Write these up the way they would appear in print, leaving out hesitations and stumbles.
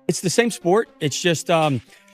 It's the same sport. It's just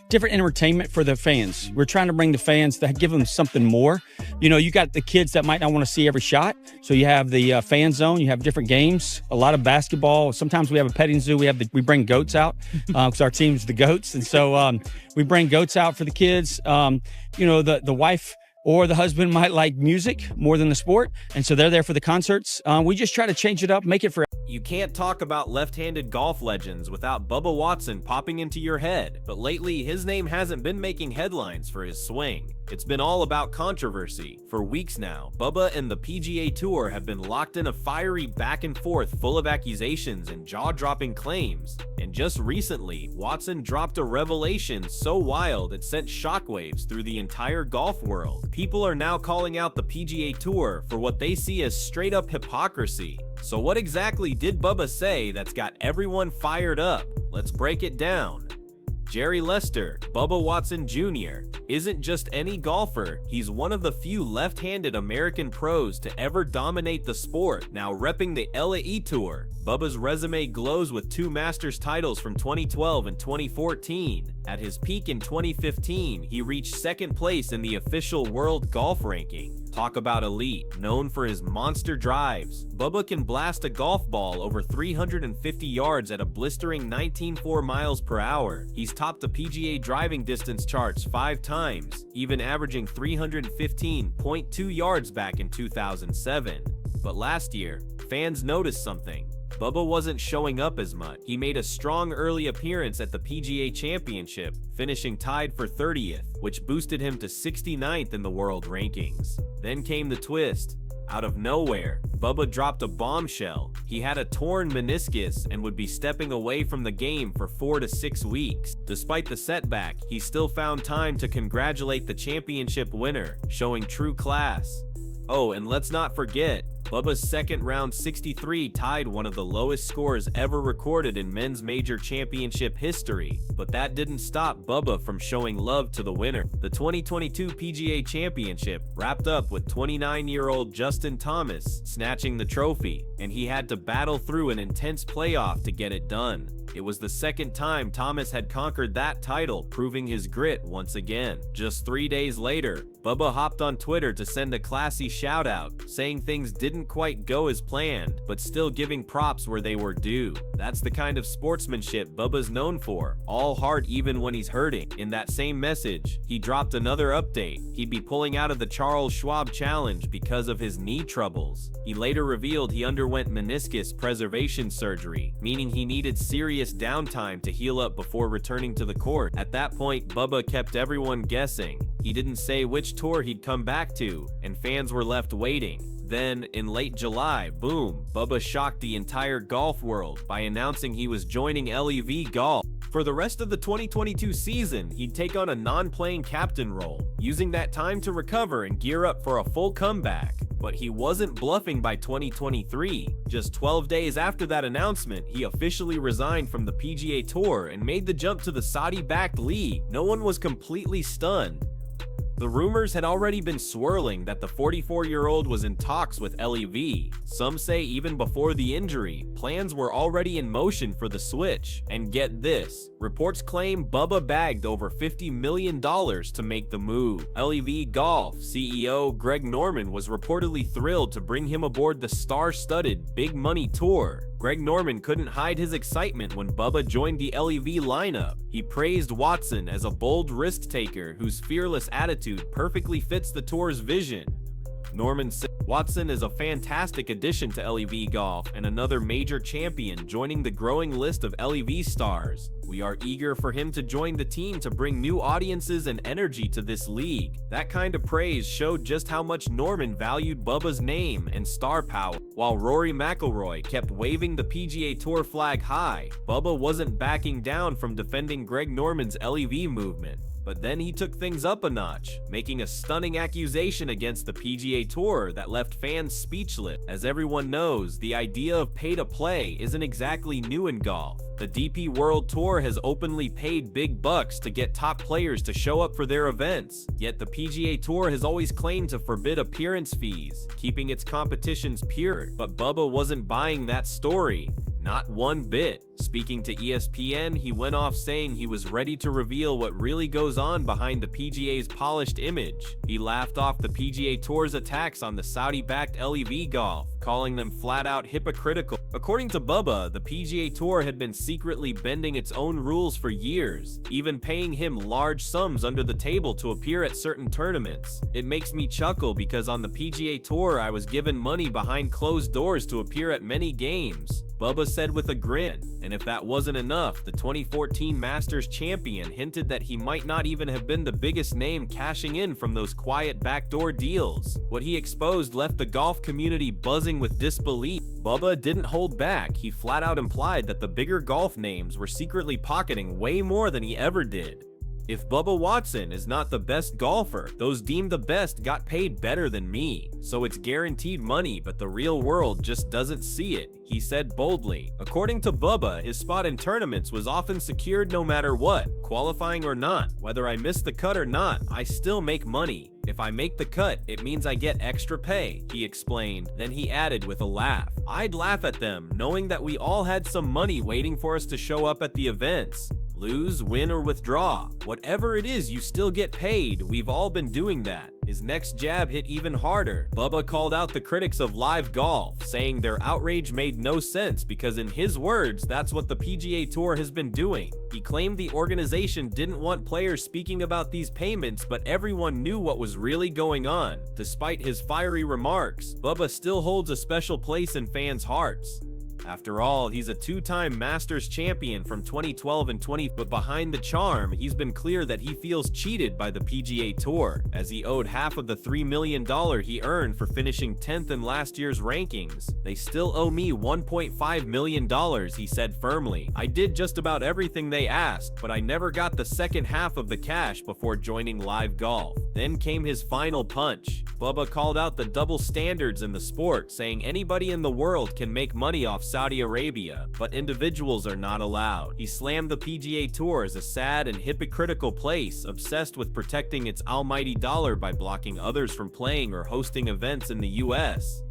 different entertainment for the fans. We're trying to bring the fans to give them something more. You know, you got the kids that might not want to see every shot. So you have the fan zone. You have different games, a lot of basketball. Sometimes we have a petting zoo. We bring goats out because our team's the goats. And so we bring goats out for the kids. You know, the wife or the husband might like music more than the sport. And so they're there for the concerts. We just try to change it up, make it for. You can't talk about left-handed golf legends without Bubba Watson popping into your head, but lately his name hasn't been making headlines for his swing. It's been all about controversy. For weeks now, Bubba and the PGA Tour have been locked in a fiery back and forth full of accusations and jaw-dropping claims. And just recently, Watson dropped a revelation so wild it sent shockwaves through the entire golf world. People are now calling out the PGA Tour for what they see as straight-up hypocrisy. So what exactly did Bubba say that's got everyone fired up? Let's break it down. Jerry Lester, Bubba Watson Jr., isn't just any golfer, he's one of the few left-handed American pros to ever dominate the sport. Now repping the LIV Tour, Bubba's resume glows with 2 Masters titles from 2012 and 2014. At his peak in 2015, he reached 2nd place in the official world golf ranking. Talk about elite, known for his monster drives. Bubba can blast a golf ball over 350 yards at a blistering 19.4 miles per hour. He's topped the PGA driving distance charts 5 times, even averaging 315.2 yards back in 2007. But last year, fans noticed something. Bubba wasn't showing up as much. He made a strong early appearance at the PGA Championship, finishing tied for 30th, which boosted him to 69th in the world rankings. Then came the twist. Out of nowhere, Bubba dropped a bombshell. He had a torn meniscus and would be stepping away from the game for 4 to 6 weeks. Despite the setback, he still found time to congratulate the championship winner, showing true class. Oh, and let's not forget, Bubba's second round 63 tied one of the lowest scores ever recorded in men's major championship history. But that didn't stop Bubba from showing love to the winner. The 2022 PGA Championship wrapped up with 29-year-old Justin Thomas snatching the trophy, and he had to battle through an intense playoff to get it done. It was the second time Thomas had conquered that title, proving his grit once again. Just 3 days later, Bubba hopped on Twitter to send a classy shout out, saying things didn't quite go as planned, but still giving props where they were due. That's the kind of sportsmanship Bubba's known for, all heart even when he's hurting. In that same message, he dropped another update. He'd be pulling out of the Charles Schwab Challenge because of his knee troubles. He later revealed he underwent meniscus preservation surgery, meaning he needed serious downtime to heal up before returning to the court. At that point, Bubba kept everyone guessing. He didn't say which tour he'd come back to, and fans were left waiting. Then, in late July, boom, Bubba shocked the entire golf world by announcing he was joining LIV Golf. For the rest of the 2022 season, he'd take on a non-playing captain role, using that time to recover and gear up for a full comeback. But he wasn't bluffing by 2023. Just 12 days after that announcement, he officially resigned from the PGA Tour and made the jump to the Saudi-backed league. No one was completely stunned. The rumors had already been swirling that the 44-year-old was in talks with LIV. Some say even before the injury, plans were already in motion for the switch. And get this, reports claim Bubba bagged over $50 million to make the move. LIV Golf CEO Greg Norman was reportedly thrilled to bring him aboard the star-studded Big Money Tour. Greg Norman couldn't hide his excitement when Bubba joined the LIV lineup. He praised Watson as a bold risk-taker whose fearless attitude perfectly fits the tour's vision. Norman said, "Watson is a fantastic addition to LIV Golf and another major champion joining the growing list of LIV stars. We are eager for him to join the team to bring new audiences and energy to this league." That kind of praise showed just how much Norman valued Bubba's name and star power. While Rory McIlroy kept waving the PGA Tour flag high, Bubba wasn't backing down from defending Greg Norman's LIV movement. But then he took things up a notch, making a stunning accusation against the PGA Tour that left fans speechless. As everyone knows, the idea of pay-to-play isn't exactly new in golf. The DP World Tour has openly paid big bucks to get top players to show up for their events. Yet the PGA Tour has always claimed to forbid appearance fees, keeping its competitions pure. But Bubba wasn't buying that story. Not one bit. Speaking to ESPN, he went off saying he was ready to reveal what really goes on behind the PGA's polished image. He laughed off the PGA Tour's attacks on the Saudi-backed LIV Golf, calling them flat-out hypocritical. According to Bubba, the PGA Tour had been secretly bending its own rules for years, even paying him large sums under the table to appear at certain tournaments. It makes me chuckle because on the PGA Tour I was given money behind closed doors to appear at many games, Bubba said with a grin. And if that wasn't enough, the 2014 Masters champion hinted that he might not even have been the biggest name cashing in from those quiet backdoor deals. What he exposed left the golf community buzzing with disbelief. Bubba didn't hold back. He flat out implied that the bigger golf names were secretly pocketing way more than he ever did. If Bubba Watson is not the best golfer, those deemed the best got paid better than me. So it's guaranteed money, but the real world just doesn't see it, he said boldly. According to Bubba, his spot in tournaments was often secured no matter what, qualifying or not. Whether I miss the cut or not, I still make money. If I make the cut, it means I get extra pay, he explained. Then he added with a laugh, I'd laugh at them, knowing that we all had some money waiting for us to show up at the events. Lose, win, or withdraw. Whatever it is, you still get paid. We've all been doing that. His next jab hit even harder. Bubba called out the critics of LIV Golf, saying their outrage made no sense because in his words, that's what the PGA Tour has been doing. He claimed the organization didn't want players speaking about these payments, but everyone knew what was really going on. Despite his fiery remarks, Bubba still holds a special place in fans' hearts. After all, he's a two-time Masters champion from 2012 and 20, but behind the charm, he's been clear that he feels cheated by the PGA Tour, as he owed half of the $3 million he earned for finishing 10th in last year's rankings. They still owe me $1.5 million, he said firmly. I did just about everything they asked, but I never got the second half of the cash before joining LIV Golf. Then came his final punch. Bubba called out the double standards in the sport, saying anybody in the world can make money off Saudi Arabia, but individuals are not allowed. He slammed the PGA Tour as a sad and hypocritical place, obsessed with protecting its almighty dollar by blocking others from playing or hosting events in the US.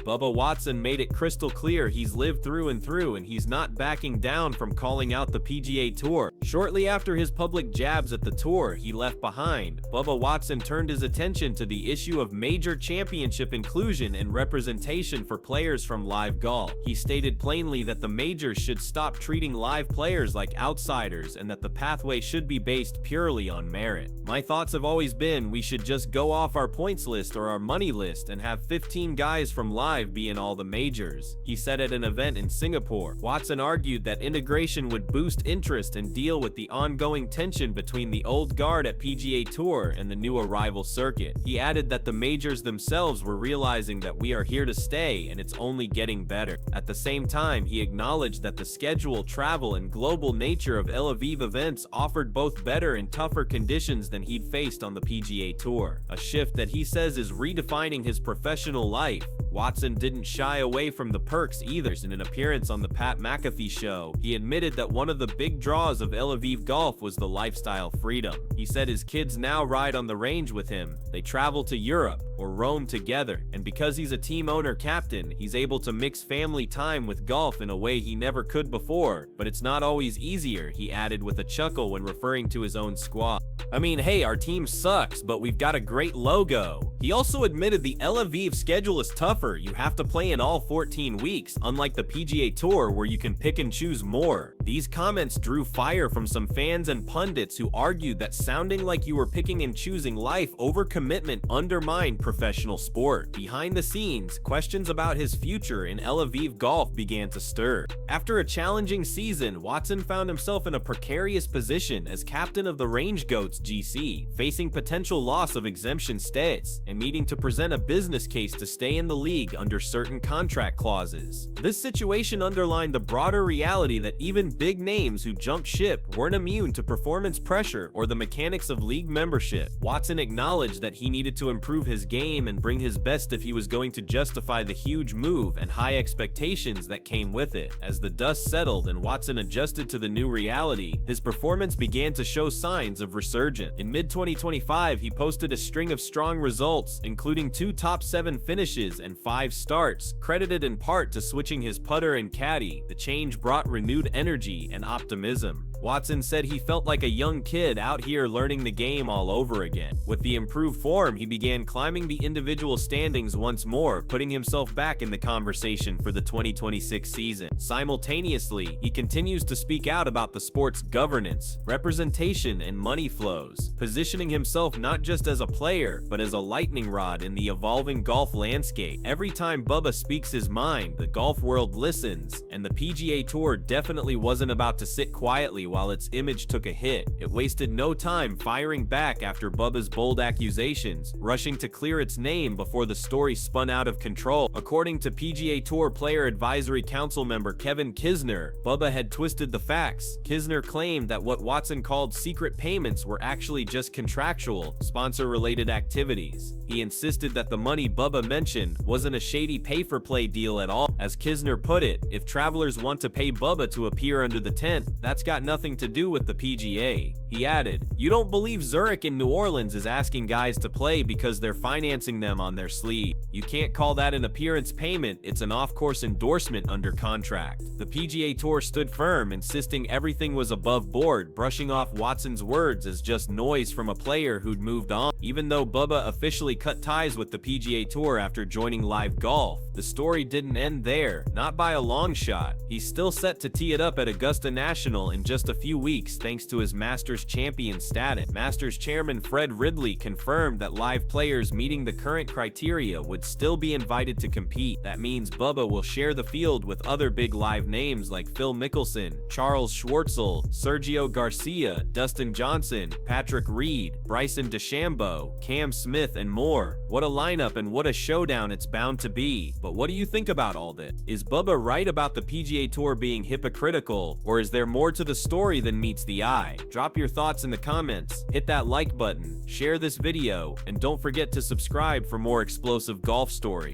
Bubba Watson made it crystal clear he's lived through and through, and he's not backing down from calling out the PGA Tour. Shortly after his public jabs at the tour he left behind, Bubba Watson turned his attention to the issue of major championship inclusion and representation for players from LIV Golf. He stated plainly that the majors should stop treating LIV players like outsiders and that the pathway should be based purely on merit. My thoughts have always been we should just go off our points list or our money list and have 15 guys from LIV be in all the majors, he said at an event in Singapore. Watson argued that integration would boost interest and deal with the ongoing tension between the old guard at PGA Tour and the new arrival circuit. He added that the majors themselves were realizing that we are here to stay and it's only getting better. At the same time, he acknowledged that the schedule, travel, and global nature of LIV events offered both better and tougher conditions than he'd faced on the PGA Tour, a shift that he says is redefining his professional life. Watson didn't shy away from the perks either. In an appearance on the Pat McAfee show, he admitted that one of the big draws of LIV Golf was the lifestyle freedom. He said his kids now ride on the range with him, they travel to Europe or roam together, and because he's a team owner captain, he's able to mix family time with golf in a way he never could before. But it's not always easier, he added with a chuckle when referring to his own squad. I mean, hey, our team sucks, but we've got a great logo. He also admitted the LIV schedule is tougher. You have to play in all 14 weeks, unlike the PGA Tour where you can pick and choose more. These comments drew fire from some fans and pundits who argued that sounding like you were picking and choosing life over commitment undermined professional sport. Behind the scenes, questions about his future in LIV Golf began to stir. After a challenging season, Watson found himself in a precarious position as captain of the Range Goats GC, facing potential loss of exemption status and needing to present a business case to stay in the league under certain contract clauses. This situation underlined the broader reality that even big names who jumped ship weren't immune to performance pressure or the mechanics of league membership. Watson acknowledged that he needed to improve his game and bring his best if he was going to justify the huge move and high expectations that came with it. As the dust settled and Watson adjusted to the new reality, his performance began to show signs of resurgence. In mid-2025, he posted a string of strong results, including 2 top 7 finishes and 5 starts, credited in part to switching his putter and caddy. The change brought renewed energy and optimism. Watson said he felt like a young kid out here learning the game all over again. With the improved form, he began climbing the individual standings once more, putting himself back in the conversation for the 2026 season. Simultaneously, he continues to speak out about the sport's governance, representation, and money flows, positioning himself not just as a player, but as a lightning rod in the evolving golf landscape. Every time Bubba speaks his mind, the golf world listens, and the PGA Tour definitely wasn't about to sit quietly while its image took a hit. It wasted no time firing back after Bubba's bold accusations, rushing to clear its name before the story spun out of control. According to PGA Tour Player Advisory Council member Kevin Kisner, Bubba had twisted the facts. Kisner claimed that what Watson called secret payments were actually just contractual, sponsor-related activities. He insisted that the money Bubba mentioned wasn't a shady pay-for-play deal at all. As Kisner put it, if travelers want to pay Bubba to appear under the tent, that's got nothing to do with the PGA. He added, "You don't believe Zurich in New Orleans is asking guys to play because they're financing them on their sleeve. You can't call that an appearance payment, it's an off-course endorsement under contract." The PGA Tour stood firm, insisting everything was above board, brushing off Watson's words as just noise from a player who'd moved on. Even though Bubba officially cut ties with the PGA Tour after joining LIV Golf, the story didn't end there, not by a long shot. He's still set to tee it up at Augusta National in just a few weeks thanks to his Masters champion status. Masters chairman Fred Ridley confirmed that LIV players meeting the current criteria would still be invited to compete. That means Bubba will share the field with other big LIV names like Phil Mickelson, Charles Schwartzel, Sergio Garcia, Dustin Johnson, Patrick Reed, Bryson DeChambeau, Cam Smith, and more. What a lineup and what a showdown it's bound to be. But what do you think about all this? Is Bubba right about the PGA Tour being hypocritical, or is there more to the story than meets the eye? Drop your thoughts in the comments, hit that like button, share this video, and don't forget to subscribe for more explosive golf stories.